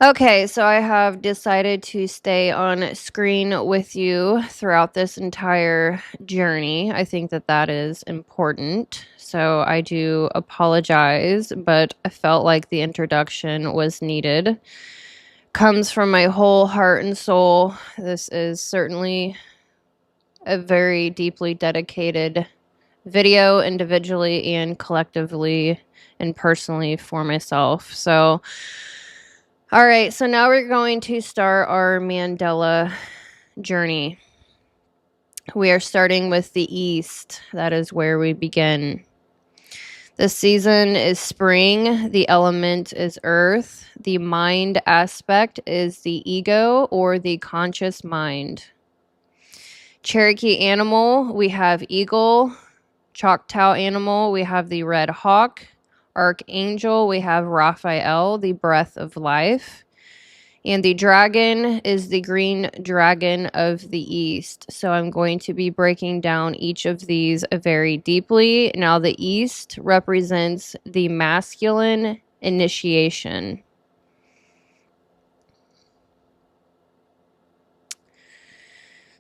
Okay, so I have decided to stay on screen with you throughout this entire journey. I think that that is important. So I do apologize, but I felt like the introduction was needed. Comes from my whole heart and soul. This is certainly a very deeply dedicated video, individually and collectively and personally for myself. So all right, so now we're going to start our Mandala journey. We are starting with the East. That is where we begin. The season is spring. The element is earth. The mind aspect is the ego or the conscious mind. Cherokee animal, we have eagle. Choctaw animal, we have the red hawk. Archangel, we have Raphael, the breath of life. And the dragon is the green dragon of the East. So I'm going to be breaking down each of these very deeply. Now, the East represents the masculine initiation.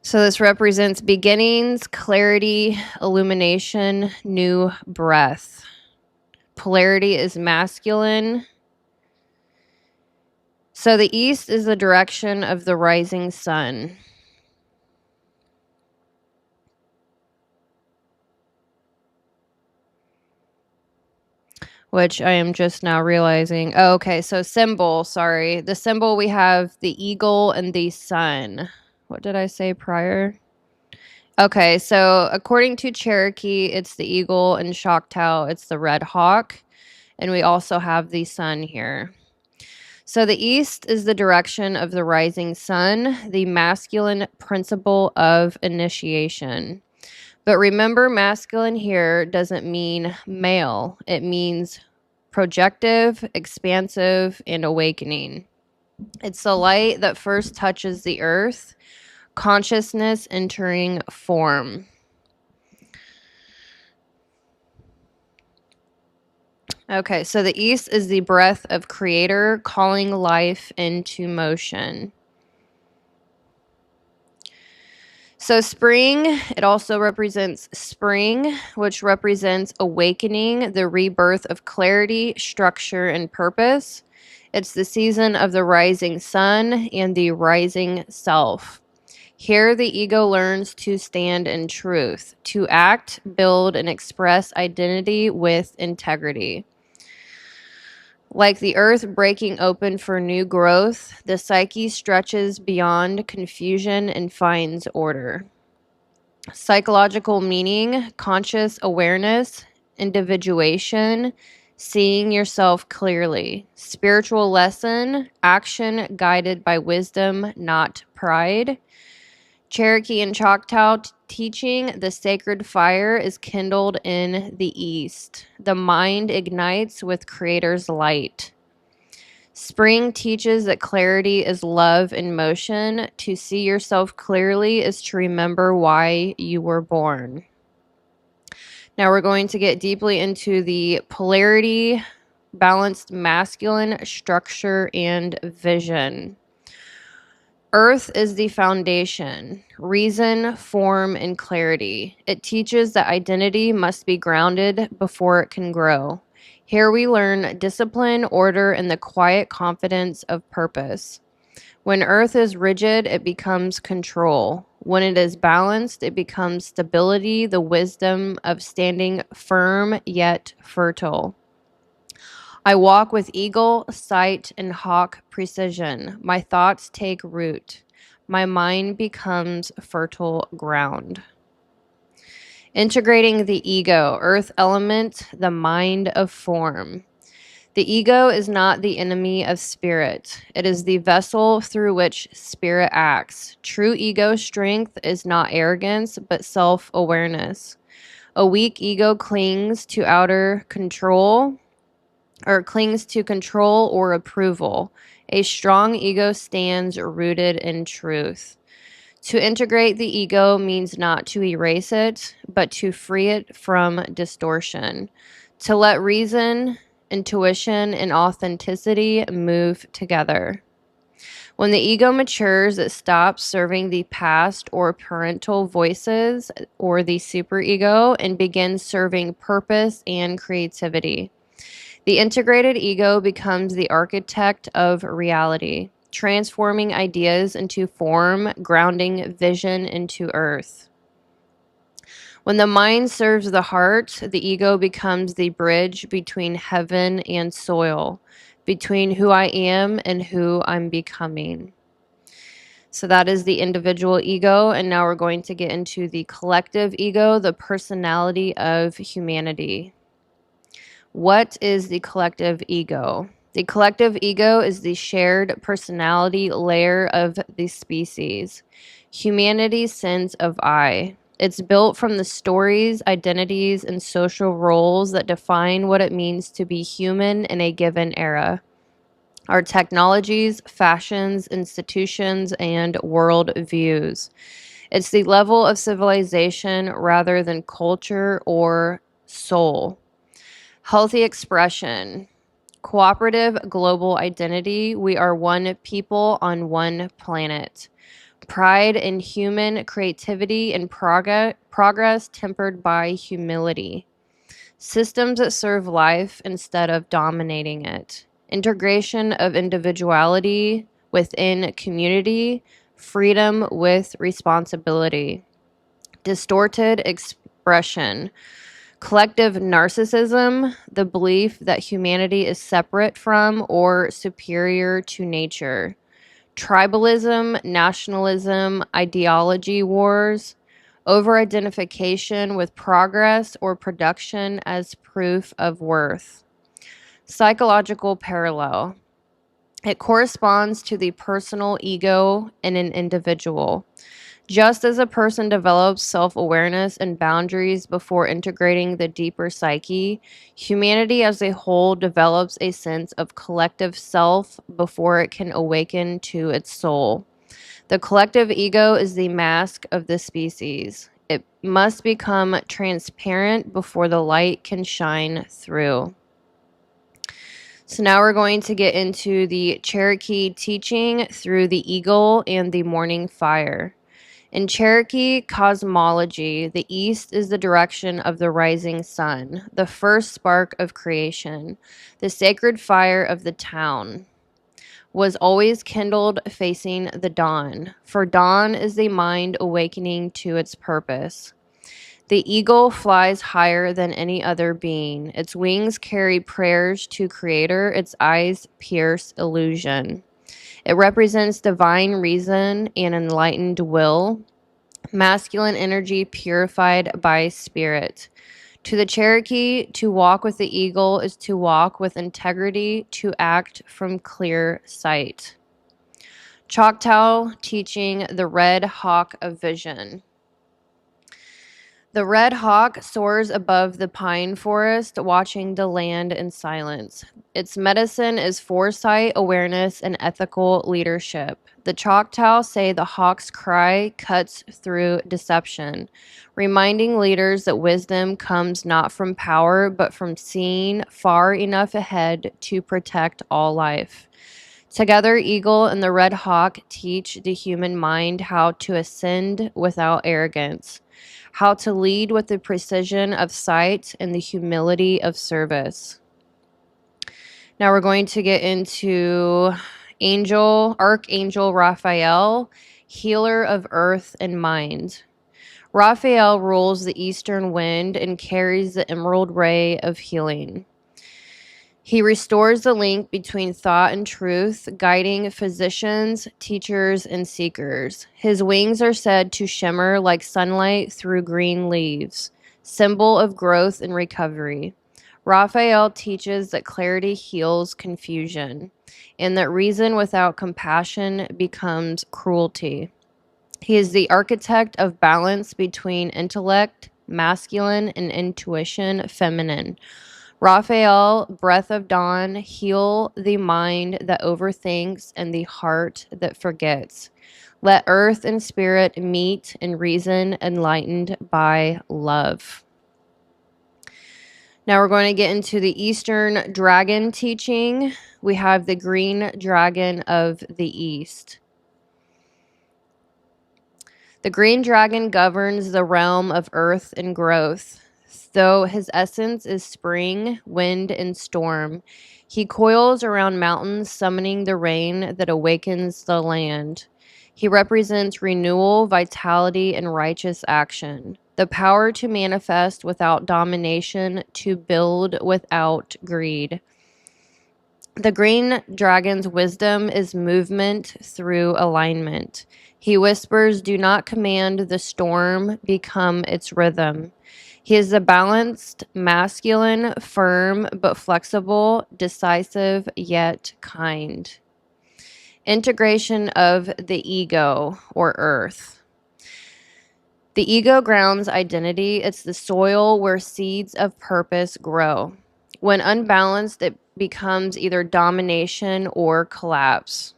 So this represents beginnings, clarity, illumination, new breath. Polarity is masculine. So the East is the direction of the rising sun. Which I am just now realizing. Oh, okay, so symbol, sorry. The symbol, we have the eagle and the sun. What did I say prior? Okay, so according to Cherokee, it's the eagle, and Choctaw, it's the red hawk. And we also have the sun here. So the East is the direction of the rising sun, the masculine principle of initiation. But remember, masculine here doesn't mean male. It means projective, expansive, and awakening. It's the light that first touches the earth, consciousness entering form. Okay, so the East is the breath of Creator calling life into motion. So spring, it also represents spring, which represents awakening, the rebirth of clarity, structure, and purpose. It's the season of the rising sun and the rising self. Here, the ego learns to stand in truth, to act, build, and express identity with integrity. Like the earth breaking open for new growth, the psyche stretches beyond confusion and finds order. Psychological meaning, conscious awareness, individuation, seeing yourself clearly. Spiritual lesson, action guided by wisdom, not pride. Cherokee and Choctaw teaching, the sacred fire is kindled in the East. The mind ignites with Creator's light. Spring teaches that clarity is love in motion. To see yourself clearly is to remember why you were born. Now we're going to get deeply into the polarity, balanced masculine structure, and vision. Earth is the foundation, reason, form, and clarity. It teaches that identity must be grounded before it can grow. Here we learn discipline, order, and the quiet confidence of purpose. When Earth is rigid, it becomes control. When it is balanced, it becomes stability, the wisdom of standing firm yet fertile. I walk with eagle, sight, and hawk precision. My thoughts take root. My mind becomes fertile ground. Integrating the ego, earth element, the mind of form. The ego is not the enemy of spirit. It is the vessel through which spirit acts. True ego strength is not arrogance, but self-awareness. A weak ego clings to outer control, or clings to control or approval. A strong ego stands rooted in truth. To integrate the ego means not to erase it, but to free it from distortion. To let reason, intuition, and authenticity move together. When the ego matures, it stops serving the past or parental voices or the superego and begins serving purpose and creativity. The integrated ego becomes the architect of reality, transforming ideas into form, grounding vision into earth. When the mind serves the heart, the ego becomes the bridge between heaven and soil, between who I am and who I'm becoming. So that is the individual ego. And now we're going to get into the collective ego, the personality of humanity. What is the collective ego? The collective ego is the shared personality layer of the species, humanity's sense of I. It's built from the stories, identities, and social roles that define what it means to be human in a given era. Our technologies, fashions, institutions, and world views. It's the level of civilization rather than culture or soul. Healthy expression. Cooperative global identity. We are one people on one planet. Pride in human creativity and progress tempered by humility. Systems that serve life instead of dominating it. Integration of individuality within community. Freedom with responsibility. Distorted expression. Collective narcissism, the belief that humanity is separate from or superior to nature. Tribalism, nationalism, ideology wars, over-identification with progress or production as proof of worth. Psychological parallel. It corresponds to the personal ego in an individual. Just as a person develops self-awareness and boundaries before integrating the deeper psyche, humanity as a whole develops a sense of collective self before it can awaken to its soul. The collective ego is the mask of the species. It must become transparent before the light can shine through. So now we're going to get into the Cherokee teaching through the eagle and the morning fire. In Cherokee cosmology, the east is the direction of the rising sun, the first spark of creation. The sacred fire of the town was always kindled facing the dawn, for dawn is the mind awakening to its purpose. The eagle flies higher than any other being. Its wings carry prayers to Creator, its eyes pierce illusion. It represents divine reason and enlightened will, masculine energy purified by spirit. To the Cherokee, to walk with the eagle is to walk with integrity, to act from clear sight. Choctaw teaching the red hawk of vision. The red hawk soars above the pine forest, watching the land in silence. Its medicine is foresight, awareness, and ethical leadership. The Choctaw say the hawk's cry cuts through deception, reminding leaders that wisdom comes not from power, but from seeing far enough ahead to protect all life. Together, Eagle and the Red Hawk teach the human mind how to ascend without arrogance, how to lead with the precision of sight and the humility of service. Now we're going to get into Archangel Raphael, healer of earth and mind. Raphael rules the eastern wind and carries the emerald ray of healing. He restores the link between thought and truth, guiding physicians, teachers, and seekers. His wings are said to shimmer like sunlight through green leaves, symbol of growth and recovery. Raphael teaches that clarity heals confusion, and that reason without compassion becomes cruelty. He is the architect of balance between intellect, masculine, and intuition, feminine. Raphael, breath of dawn, heal the mind that overthinks and the heart that forgets. Let earth and spirit meet in reason enlightened by love. Now we're going to get into the Eastern dragon teaching. We have the green dragon of the East. The green dragon governs the realm of earth and growth. Though his essence is spring, wind, and storm, he coils around mountains, summoning the rain that awakens the land. He represents renewal, vitality, and righteous action. The power to manifest without domination, to build without greed. The green dragon's wisdom is movement through alignment. He whispers, "Do not command the storm, become its rhythm." He is a balanced, masculine, firm but flexible, decisive yet kind. Integration of the ego or earth. The ego grounds identity. It's the soil where seeds of purpose grow. When unbalanced, it becomes either domination or collapse.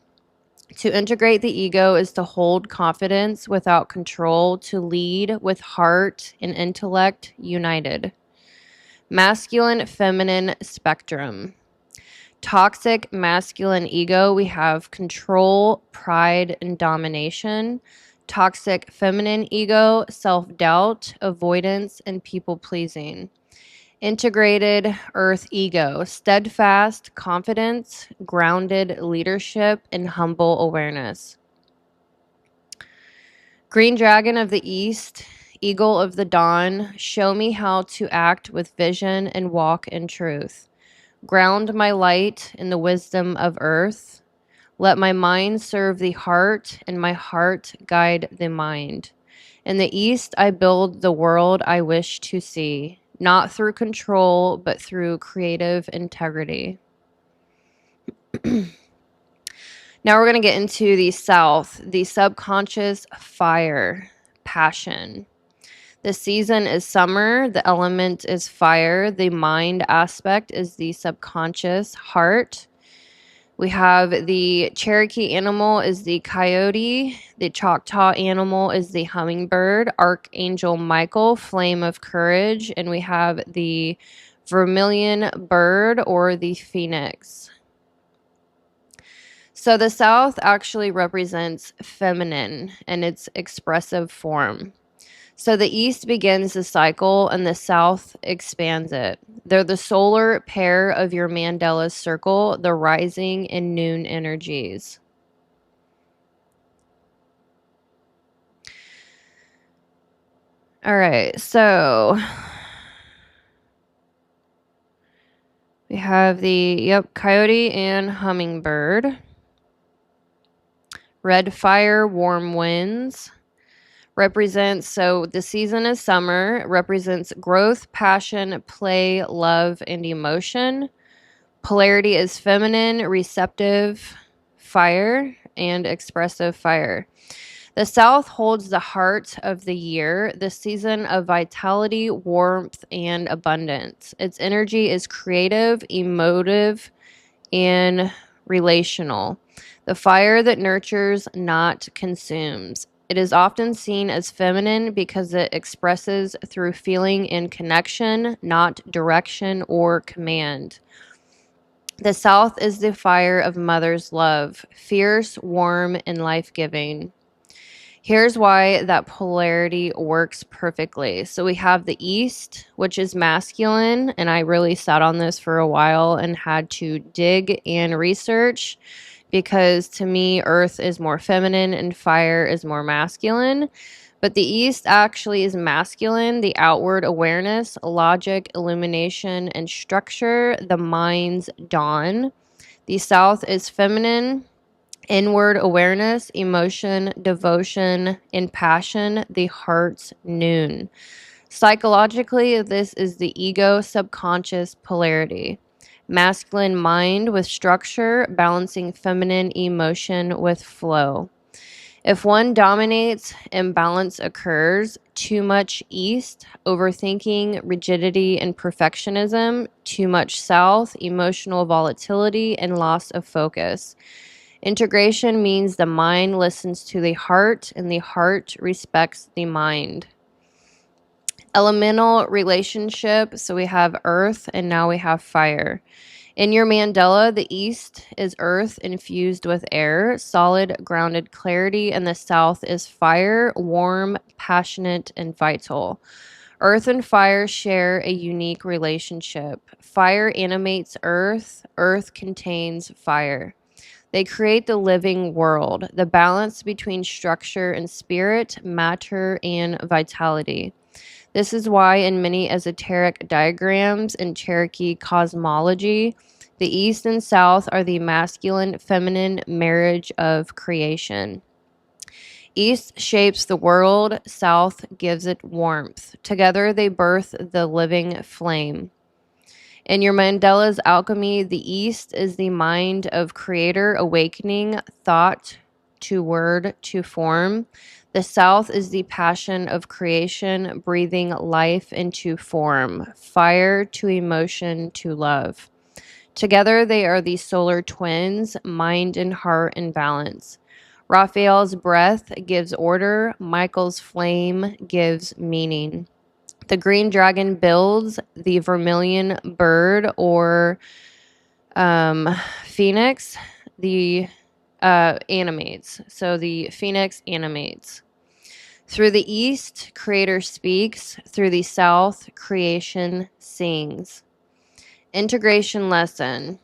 To integrate the ego is to hold confidence without control, to lead with heart and intellect united. Masculine, feminine spectrum. Toxic masculine ego, we have control, pride, and domination. Toxic feminine ego, self-doubt, avoidance, and people-pleasing. Integrated earth ego, steadfast confidence, grounded leadership, and humble awareness. Green dragon of the East, eagle of the dawn, show me how to act with vision and walk in truth. Ground my light in the wisdom of earth. Let my mind serve the heart, and my heart guide the mind. In the East, I build the world I wish to see, not through control, but through creative integrity. Now we're going to get into the South, the subconscious fire, passion. The season is summer. The element is fire. The mind aspect is the subconscious heart. We have the Cherokee animal is the coyote. The Choctaw animal is the hummingbird. Archangel Michael, flame of courage. And we have the vermilion bird or the phoenix. So the South actually represents feminine in its expressive form. So the East begins the cycle and the South expands it. They're the solar pair of your Mandala circle, the rising and noon energies. All right, so we have the, coyote and hummingbird. Red fire, warm winds. Represents, so the season is summer, represents growth, passion, play, love, and emotion. Polarity is feminine, receptive, fire, and expressive fire. The South holds the heart of the year, the season of vitality, warmth, and abundance. Its energy is creative, emotive, and relational. The fire that nurtures, not consumes. It is often seen as feminine because it expresses through feeling and connection, not direction or command. The South is the fire of mother's love, fierce, warm, and life-giving. Here's why that polarity works perfectly. So we have the East, which is masculine, and I really sat on this for a while and had to dig and research because to me, earth is more feminine and fire is more masculine. But the East actually is masculine, the outward awareness, logic, illumination, and structure, the mind's dawn. The South is feminine, inward awareness, emotion, devotion, and passion, the heart's noon. Psychologically, this is the ego subconscious polarity. Masculine mind with structure, balancing feminine emotion with flow. If one dominates, imbalance occurs. Too much East, overthinking, rigidity, and perfectionism. Too much South, emotional volatility, and loss of focus. Integration means the mind listens to the heart and the heart respects the mind. Elemental relationship. So we have earth and now we have fire. In your mandala, the east is earth infused with air, solid, grounded clarity, and the south is fire, warm, passionate, and vital. Earth and fire share a unique relationship. Fire animates earth, earth contains fire. They create the living world, the balance between structure and spirit, matter and vitality. This is why in many esoteric diagrams in Cherokee cosmology, the east and south are the masculine-feminine marriage of creation. East shapes the world, south gives it warmth. Together they birth the living flame. In your Mandela's alchemy, the east is the mind of creator awakening thought to word to form. The south is the passion of creation, breathing life into form, fire to emotion to love. Together they are the solar twins, mind and heart in balance. Raphael's breath gives order, Michael's flame gives meaning. The green dragon builds, the vermilion bird or phoenix, the animates. So the phoenix animates. Through the east, creator speaks. Through the south, creation sings. Integration lesson.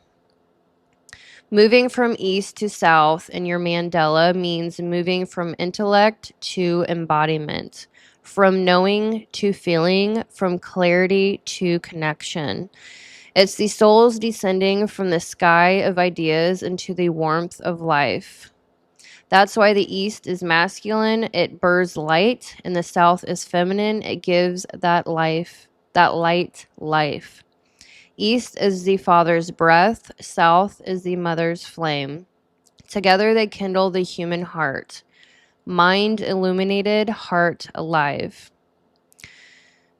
Moving from east to south in your mandala means moving from intellect to embodiment, from knowing to feeling, from clarity to connection. It's the souls descending from the sky of ideas into the warmth of life. That's why the east is masculine, it burns light, and the south is feminine, it gives that light life. East is the father's breath, south is the mother's flame. Together they kindle the human heart. Mind illuminated, heart alive.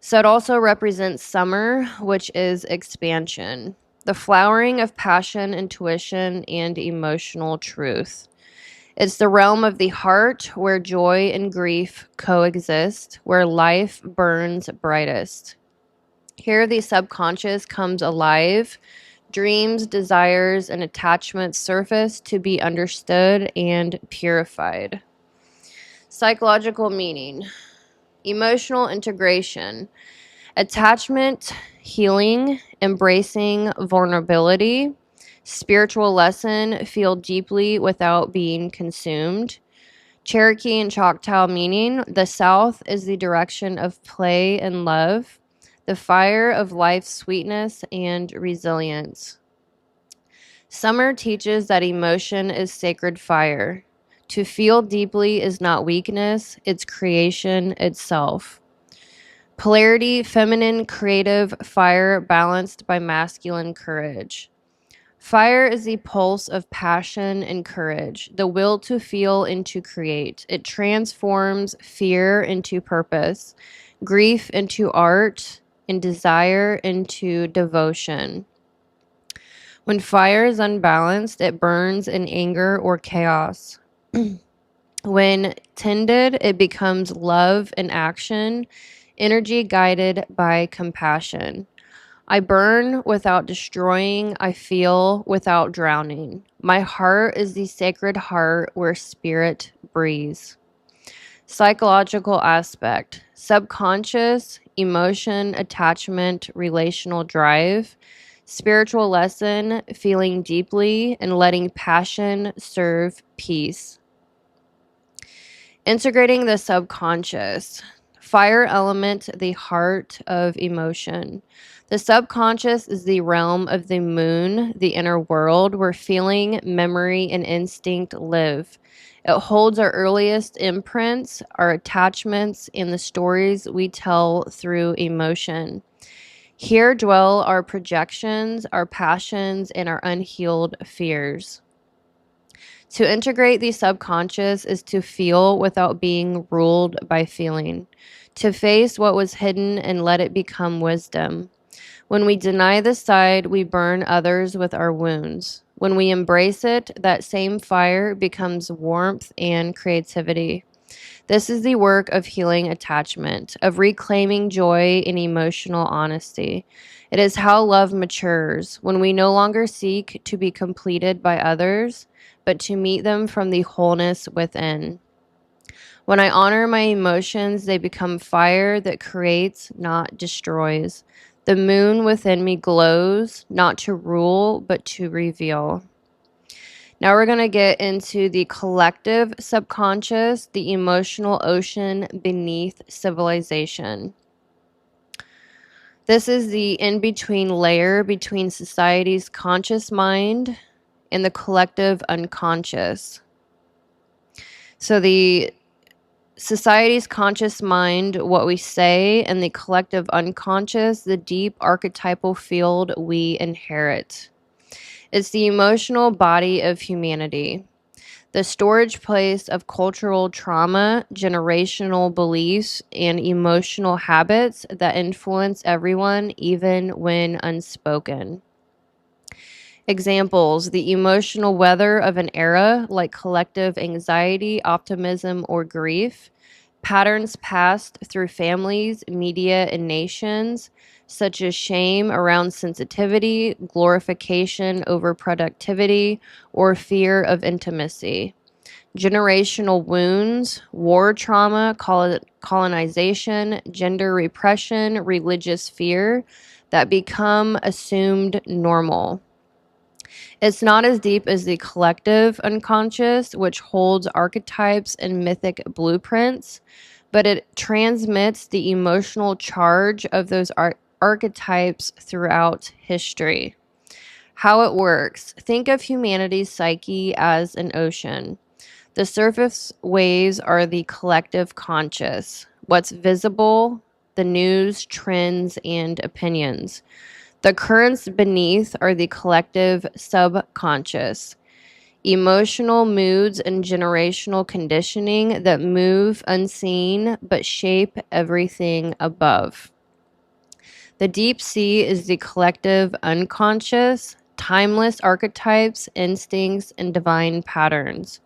So it also represents summer, which is expansion. The flowering of passion, intuition, and emotional truth. It's the realm of the heart where joy and grief coexist, where life burns brightest. Here the subconscious comes alive. Dreams, desires, and attachments surface to be understood and purified. Psychological meaning. Emotional integration. Attachment, healing, embracing vulnerability. Spiritual lesson, feel deeply without being consumed. Cherokee and Choctaw meaning, the South is the direction of play and love, the fire of life's sweetness and resilience. Summer teaches that emotion is sacred fire. To feel deeply is not weakness, it's creation itself. Polarity, feminine, creative, fire balanced by masculine courage. Fire is the pulse of passion and courage, the will to feel and to create. It transforms fear into purpose, grief into art, and desire into devotion. When fire is unbalanced, it burns in anger or chaos. When tended, it becomes love and action, energy guided by compassion. I burn without destroying. I feel without drowning. My heart is the sacred heart where spirit breathes. Psychological aspect. Subconscious, emotion, attachment, relational drive. Spiritual lesson, feeling deeply and letting passion serve peace. Integrating the subconscious. Fire element, the heart of emotion. The subconscious is the realm of the moon, the inner world, where feeling, memory, and instinct live. It holds our earliest imprints, our attachments, and the stories we tell through emotion. Here dwell our projections, our passions, and our unhealed fears. To integrate the subconscious is to feel without being ruled by feeling, to face what was hidden and let it become wisdom. When we deny the side, we burn others with our wounds. When we embrace it, that same fire becomes warmth and creativity. This is the work of healing attachment, of reclaiming joy and emotional honesty. It is how love matures, when we no longer seek to be completed by others, but to meet them from the wholeness within. When I honor my emotions, they become fire that creates, not destroys. The moon within me glows, not to rule, but to reveal. Now we're going to get into the collective subconscious, the emotional ocean beneath civilization. This is the in-between layer between society's conscious mind and the collective unconscious. So the society's conscious mind, what we say, and the collective unconscious, the deep archetypal field we inherit. It's the emotional body of humanity, the storage place of cultural trauma, generational beliefs, and emotional habits that influence everyone, even when unspoken. Examples: the emotional weather of an era, like collective anxiety, optimism, or grief. Patterns passed through families, media, and nations, such as shame around sensitivity, glorification over productivity, or fear of intimacy. Generational wounds, war trauma, colonization, gender repression, religious fear that become assumed normal. It's not as deep as the collective unconscious, which holds archetypes and mythic blueprints, but it transmits the emotional charge of those archetypes throughout history. How it works: think of humanity's psyche as an ocean. The surface waves are the collective conscious, what's visible, the news, trends, and opinions. The currents beneath are the collective subconscious, emotional moods and generational conditioning that move unseen but shape everything above. The deep sea is the collective unconscious, timeless archetypes, instincts, and divine patterns.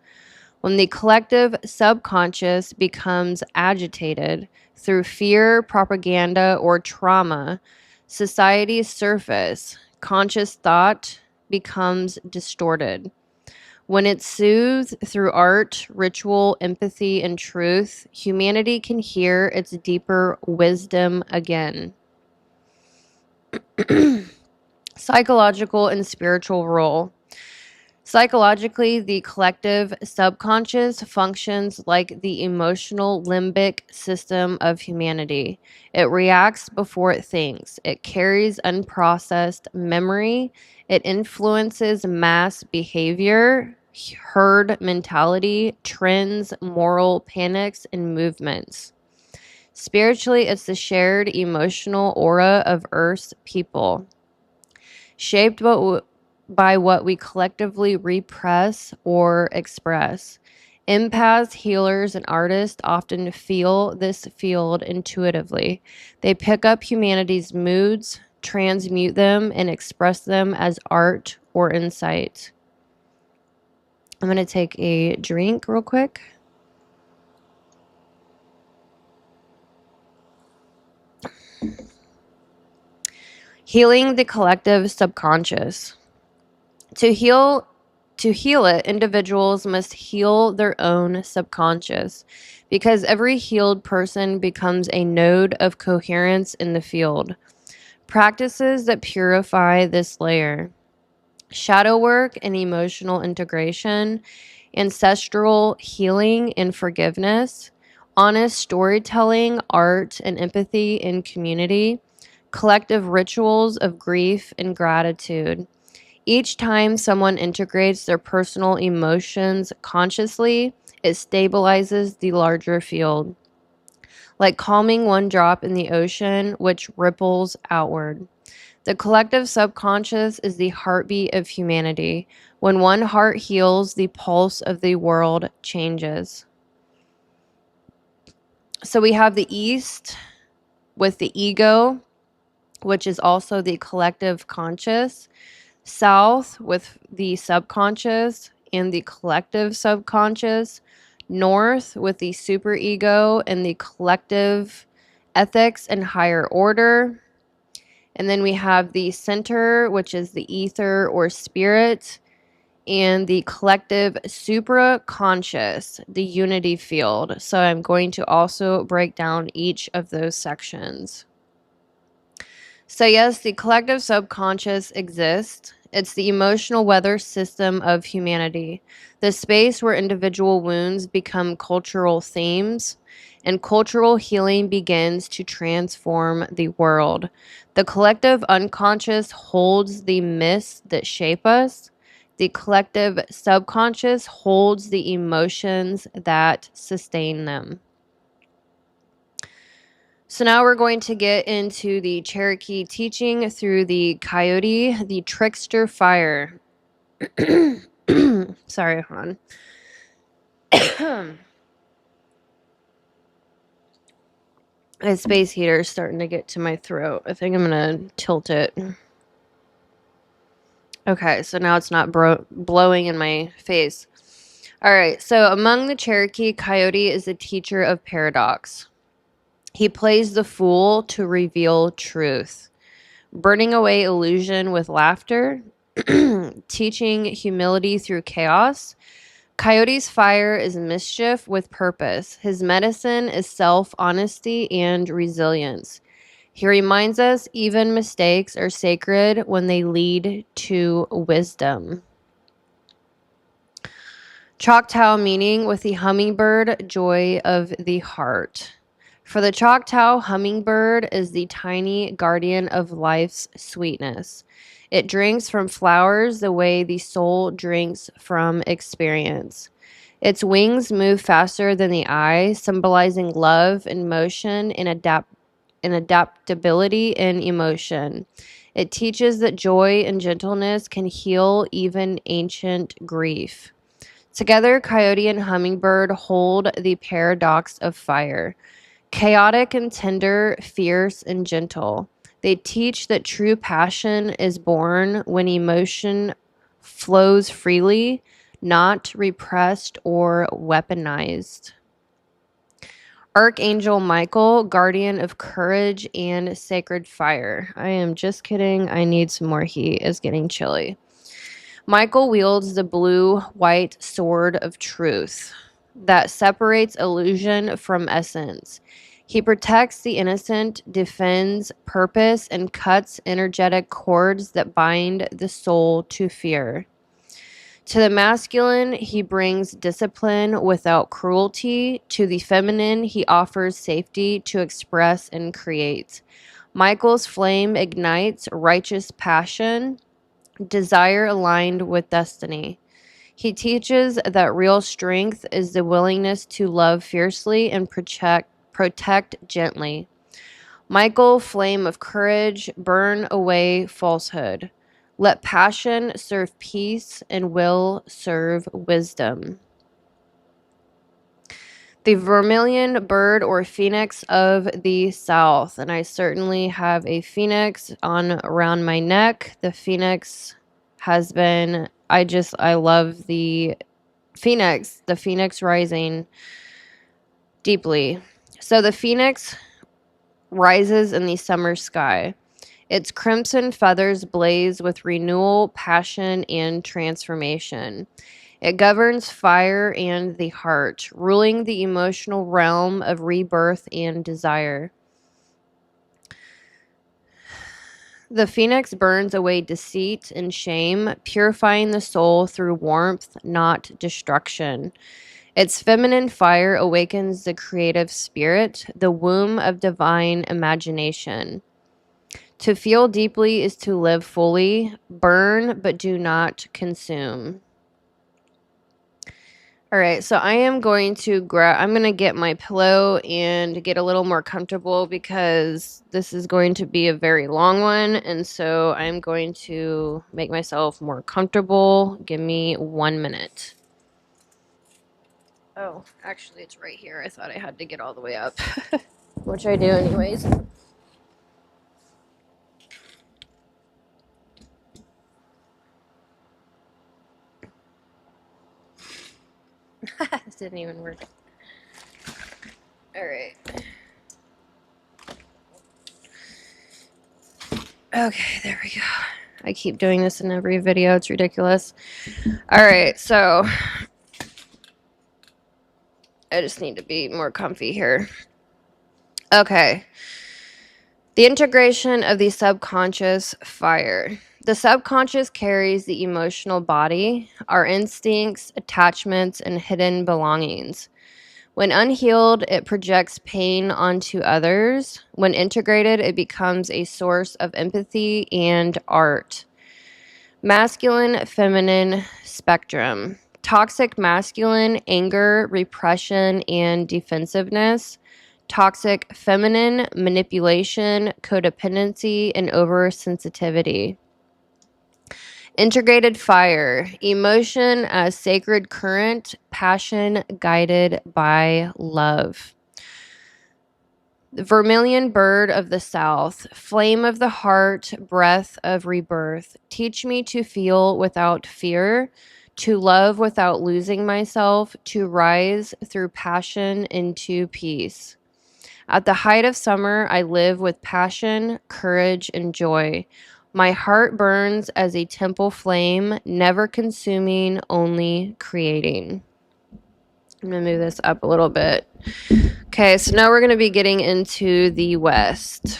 When the collective subconscious becomes agitated through fear, propaganda, or trauma, society's surface, conscious thought, becomes distorted. When it's soothed through art, ritual, empathy, and truth, humanity can hear its deeper wisdom again. Psychological and spiritual role. Psychologically, the collective subconscious functions like the emotional limbic system of humanity. It reacts before it thinks. It carries unprocessed memory. It influences mass behavior, herd mentality, trends, moral panics, and movements. Spiritually, it's the shared emotional aura of Earth's people, shaped by what we collectively repress or express. Empaths, healers, and artists often feel this field intuitively. They pick up humanity's moods, transmute them, and express them as art or insight. I'm going to take a drink real quick. Healing the collective subconscious. To heal it, individuals must heal their own subconscious, because every healed person becomes a node of coherence in the field. Practices that purify this layer: shadow work and emotional integration, ancestral healing and forgiveness, honest storytelling, art and empathy in community, collective rituals of grief and gratitude. Each time someone integrates their personal emotions consciously, it stabilizes the larger field, like calming one drop in the ocean, which ripples outward. The collective subconscious is the heartbeat of humanity. When one heart heals, the pulse of the world changes. So we have the East with the ego, which is also the collective conscious. South with the subconscious and the collective subconscious. North with the superego and the collective ethics and higher order. And then we have the center, which is the ether or spirit, and the collective supra-conscious, the unity field. So I'm going to also break down each of those sections. So yes, the collective subconscious exists. It's the emotional weather system of humanity, the space where individual wounds become cultural themes, and cultural healing begins to transform the world. The collective unconscious holds the myths that shape us. The collective subconscious holds the emotions that sustain them. So now we're going to get into the Cherokee teaching through the coyote, the trickster fire. Sorry, hon. My space heater is starting to get to my throat. I think I'm going to tilt it. Okay, so now it's not blowing in my face. All right, so among the Cherokee, coyote is a teacher of paradox. He plays the fool to reveal truth, burning away illusion with laughter, teaching humility through chaos. Coyote's fire is mischief with purpose. His medicine is self-honesty and resilience. He reminds us even mistakes are sacred when they lead to wisdom. Choctaw meaning with the hummingbird, joy of the heart. For the Choctaw, hummingbird is the tiny guardian of life's sweetness. It drinks from flowers the way the soul drinks from experience. Its wings move faster than the eye, symbolizing love and motion and adaptability in emotion. It teaches that joy and gentleness can heal even ancient grief. Together, coyote and hummingbird hold the paradox of fire. Chaotic and tender, fierce and gentle. They teach that true passion is born when emotion flows freely, not repressed or weaponized. Archangel Michael, guardian of courage and sacred fire. I am just kidding. I need some more heat. It's getting chilly. Michael wields the blue-white sword of truth that separates illusion from essence. He protects the innocent, defends purpose, and cuts energetic cords that bind the soul to fear. To the masculine, he brings discipline without cruelty. To the feminine, he offers safety to express and create. Michael's flame ignites righteous passion, desire aligned with destiny. He teaches that real strength is the willingness to love fiercely and protect gently. Michael, flame of courage, burn away falsehood. Let passion serve peace and will serve wisdom. The vermilion bird or phoenix of the south. And I certainly have a phoenix on around my neck. The phoenix has been, I love the phoenix rising deeply. So the phoenix rises in the summer sky. Its crimson feathers blaze with renewal, passion, and transformation. It governs fire and the heart, ruling the emotional realm of rebirth and desire. The phoenix burns away deceit and shame, purifying the soul through warmth, not destruction. Its feminine fire awakens the creative spirit, the womb of divine imagination. To feel deeply is to live fully. Burn, but do not consume. All right, so I am going to I'm going to get my pillow and get a little more comfortable because this is going to be a very long one. And so I'm going to make myself more comfortable. Give me 1 minute. Oh, actually, it's right here. I thought I had to get all the way up, which I do anyways. This didn't even work. All right. Okay, there we go. I keep doing this in every video. It's ridiculous. All right, so I just need to be more comfy here. Okay. The integration of the subconscious fire. The subconscious carries the emotional body, our instincts, attachments, and hidden belongings. When unhealed, it projects pain onto others. When integrated, it becomes a source of empathy and art. Masculine, feminine spectrum. Toxic masculine, anger, repression, and defensiveness. Toxic feminine, manipulation, codependency, and oversensitivity. Integrated fire, emotion as sacred current, passion guided by love. The vermilion bird of the south, flame of the heart, breath of rebirth. Teach me to feel without fear, to love without losing myself, to rise through passion into peace. At the height of summer, I live with passion, courage, and joy. My heart burns as a temple flame, never consuming, only creating. I'm going to move this up a little bit. Okay, so now we're going to be getting into the West.